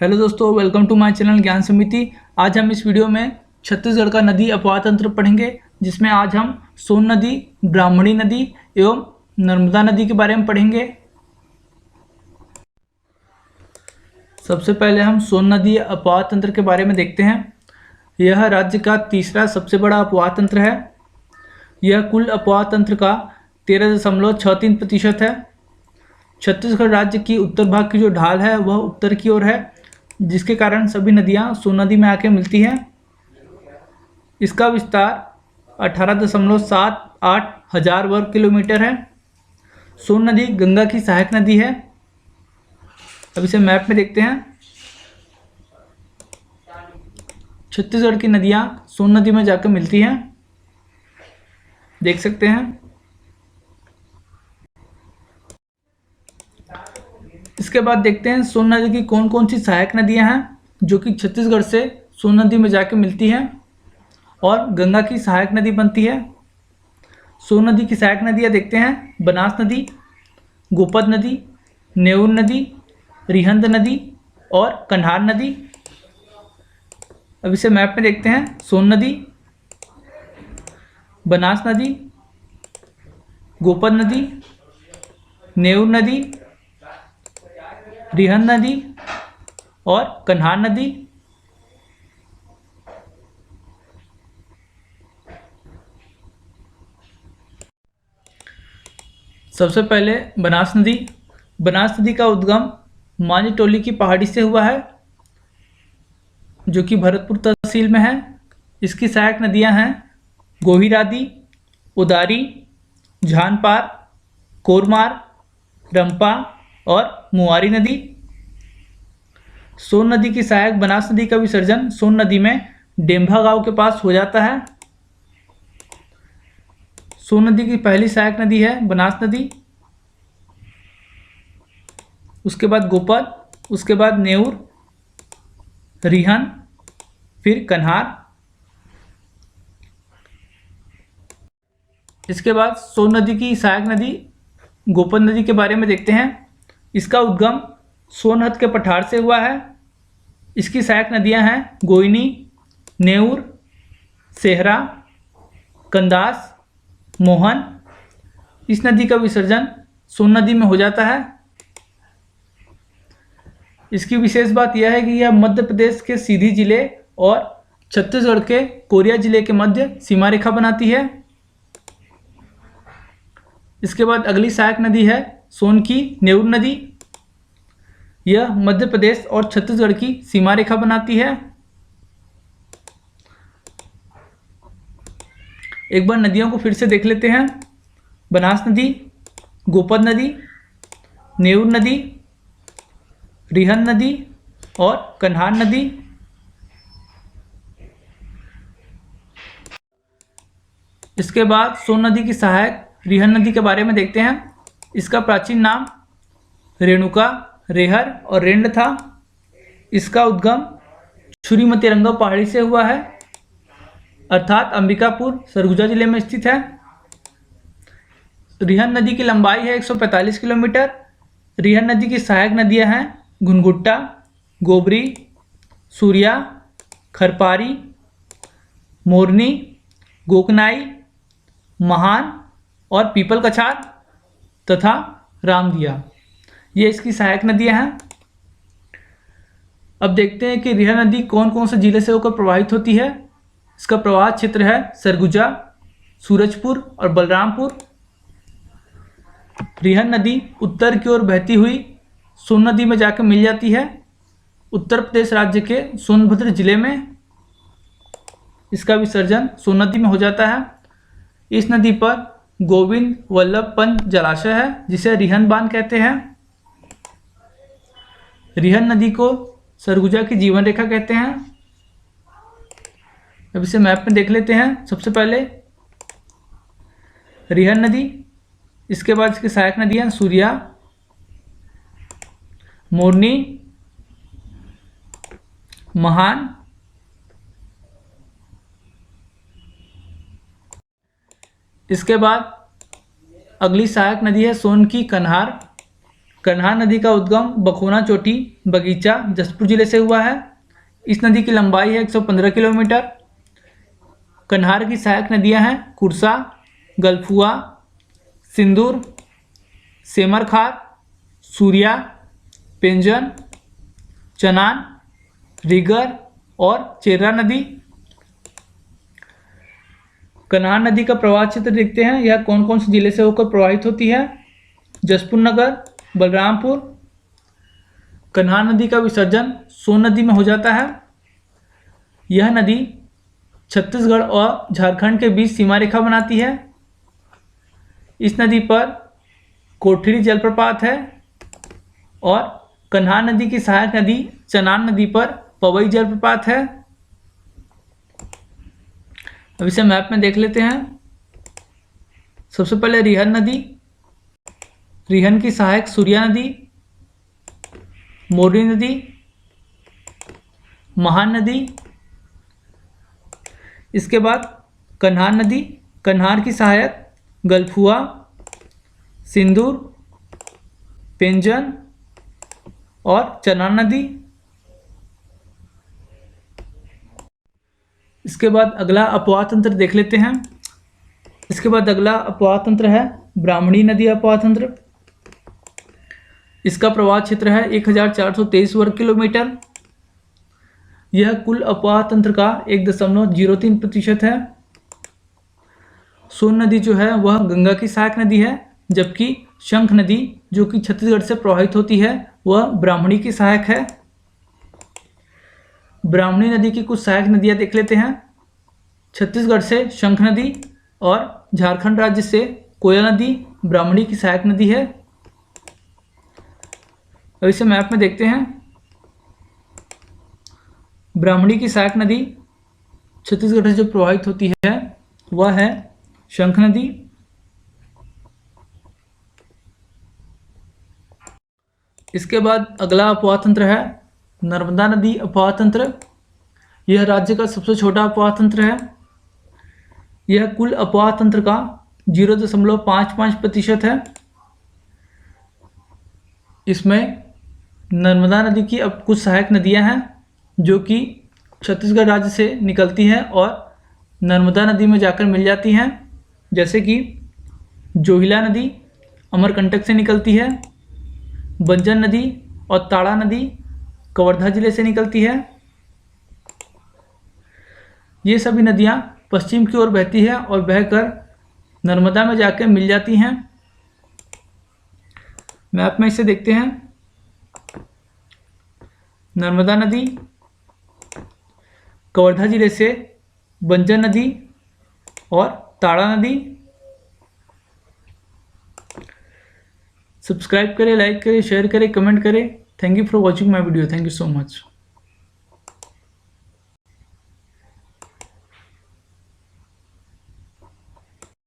Hello दोस्तों, welcome to my channel ज्ञान समिति। आज हम इस वीडियो में छत्तीसगढ़ का नदी अपवाह तंत्र पढ़ेंगे, जिसमें आज हम सोन नदी, ब्राह्मणी नदी एवं नर्मदा नदी के बारे में पढ़ेंगे। सबसे पहले हम सोन नदी अपवाह तंत्र के बारे में देखते हैं। यह राज्य का तीसरा सबसे बड़ा अपवाह तंत्र है। यह कुल अपवाह तंत्र का 13.63% है। छत्तीसगढ़ राज्य की उत्तर भाग की जो ढाल है वह उत्तर की ओर है, जिसके कारण सभी नदियां सोन नदी में आके मिलती हैं। इसका विस्तार 18.78 हजार वर्ग किलोमीटर है। सोन नदी गंगा की सहायक नदी है। अब इसे मैप में देखते हैं। छत्तीसगढ़ की नदियां सोन नदी में जाकर मिलती हैं, देख सकते हैं। इसके बाद देखते हैं सोन नदी की कौन कौन सी सहायक नदियां हैं जो कि छत्तीसगढ़ से सोन नदी में जाके मिलती हैं और गंगा की सहायक नदी बनती है। सोन नदी की सहायक नदियां देखते हैं: बनास नदी, गोपद नदी, नेउर नदी, रिहंद नदी और कन्हार नदी। अब इसे मैप में देखते हैं। सोन नदी, बनास नदी, गोपद नदी, नेउर नदी, रिहंद नदी और कन्हार नदी। सबसे पहले बनास नदी। बनास नदी का उद्गम मांझी टोली की पहाड़ी से हुआ है, जो कि भरतपुर तहसील में है। इसकी सहायक नदियां हैं गोहिरादी, उदारी, झानपार, कोरमार, रंपा और मुआरी नदी। सोन नदी की सहायक बनास नदी का विसर्जन सोन नदी में डेम्भा गांव के पास हो जाता है। सोन नदी की पहली सहायक नदी है बनास नदी, उसके बाद गोपद, उसके बाद नेउर, रिहन, फिर कन्हार। इसके बाद सोन नदी की सहायक नदी गोपद नदी के बारे में देखते हैं। इसका उद्गम सोनहत के पठार से हुआ है। इसकी सहायक नदियां हैं गोइनी, नेउर, सेहरा, कंदास, मोहन। इस नदी का विसर्जन सोन नदी में हो जाता है। इसकी विशेष बात यह है कि यह मध्य प्रदेश के सीधी जिले और छत्तीसगढ़ के कोरिया जिले के मध्य सीमा रेखा बनाती है। इसके बाद अगली सहायक नदी है सोन की नेउर नदी। यह मध्य प्रदेश और छत्तीसगढ़ की सीमा रेखा बनाती है। एक बार नदियों को फिर से देख लेते हैं। बनास नदी, गोपद नदी, नेउर नदी, रिहंद नदी और कन्हार नदी। इसके बाद सोन नदी की सहायक रिहंद नदी के बारे में देखते हैं। इसका प्राचीन नाम रेणुका, रेहर और रेंड था। इसका उद्गम छुरीमती-रंगा पहाड़ी से हुआ है, अर्थात अंबिकापुर, सरगुजा जिले में स्थित है। रिहंद नदी की लंबाई है 145 किलोमीटर। रिहंद नदी की सहायक नदियां हैं घुनघुट्टा, गोबरी, सूर्या, खरपारी, मोरनी, गोकनाई, महान और पीपल कछार तथा रामदिया। ये इसकी सहायक नदियां हैं। अब देखते हैं कि रिहंद नदी कौन कौन से जिले से होकर प्रवाहित होती है। इसका प्रवाह क्षेत्र है सरगुजा, सूरजपुर और बलरामपुर। रिहंद नदी उत्तर की ओर बहती हुई सोन नदी में जाकर मिल जाती है, उत्तर प्रदेश राज्य के सोनभद्र जिले में। इसका विसर्जन सोन नदी में हो जाता है। इस नदी पर गोविंद वल्लभ पंत जलाशय है, जिसे रिहंद बांध कहते हैं। रिहंद नदी को सरगुजा की जीवन रेखा कहते हैं। अब इसे मैप में देख लेते हैं। सबसे पहले रिहंद नदी, इसके बाद इसकी सहायक नदियां सूर्या, मोरनी, महान, इसके बाद अगली सहायक नदी है सोन की कन्हार। कन्हार नदी का उद्गम बखोना चोटी बगीचा जसपुर जिले से हुआ है। इस नदी की लंबाई है 115 किलोमीटर। कन्हार की सहायक नदियां हैं कुर्सा, गलफुआ, सिंदूर, सेमरखार, सूर्या, पेंजन, चनान, रीगर और चेर्रा नदी। कन्हार नदी का प्रवाह क्षेत्र देखते हैं, यह कौन कौन से जिले से होकर प्रवाहित होती है। जसपुर नगर, बलरामपुर। कन्हार नदी का विसर्जन सोन नदी में हो जाता है। यह नदी छत्तीसगढ़ और झारखंड के बीच सीमा रेखा बनाती है। इस नदी पर कोठरी जलप्रपात है और कन्हार नदी की सहायक नदी चनान नदी पर पवई जलप्रपात है। अब इसे मैप में देख लेते हैं। सबसे पहले रिहन नदी, रिहन की सहायक सूर्या नदी, मोरनी नदी, महान नदी। इसके बाद कन्हार नदी, कन्हार की सहायक गलफुआ, सिंदूर, पेंजन और चनान नदी। इसके बाद अगला अपवाह तंत्र देख लेते हैं। इसके बाद अगला अपवाह तंत्र है ब्राह्मणी नदी अपवाह तंत्र। इसका प्रवाह क्षेत्र है 1423 वर्ग किलोमीटर। यह कुल अपवाह तंत्र का 1.03% है। सोन नदी जो है वह गंगा की सहायक नदी है, जबकि शंख नदी जो कि छत्तीसगढ़ से प्रवाहित होती है वह ब्राह्मणी की सहायक है। ब्राह्मणी नदी की कुछ सहायक नदियां देख लेते हैं। छत्तीसगढ़ से शंख नदी और झारखंड राज्य से कोयला नदी ब्राह्मणी की सहायक नदी है। अब इसे मैप में देखते हैं। ब्राह्मणी की सहायक नदी छत्तीसगढ़ से जो प्रवाहित होती है वह है शंख नदी। इसके बाद अगला अपवाह तंत्र है नर्मदा नदी अपवाह तंत्र। यह राज्य का सबसे छोटा अपवाह तंत्र है। यह कुल अपवाह तंत्र का 0.55% है। इसमें नर्मदा नदी की अब कुछ सहायक नदियां हैं जो कि छत्तीसगढ़ राज्य से निकलती हैं और नर्मदा नदी में जाकर मिल जाती हैं, जैसे कि जोहिला नदी अमरकंटक से निकलती है, बंजन नदी और ताड़ा नदी कवर्धा जिले से निकलती है। ये सभी नदियां पश्चिम की ओर बहती है और बहकर नर्मदा में जाकर मिल जाती हैं। मैप में इसे देखते हैं। नर्मदा नदी कवर्धा जिले से बंजन नदी और ताड़ा नदी। सब्सक्राइब करें, लाइक करें, शेयर करें, कमेंट करें। Thank you for watching my video. Thank you so much.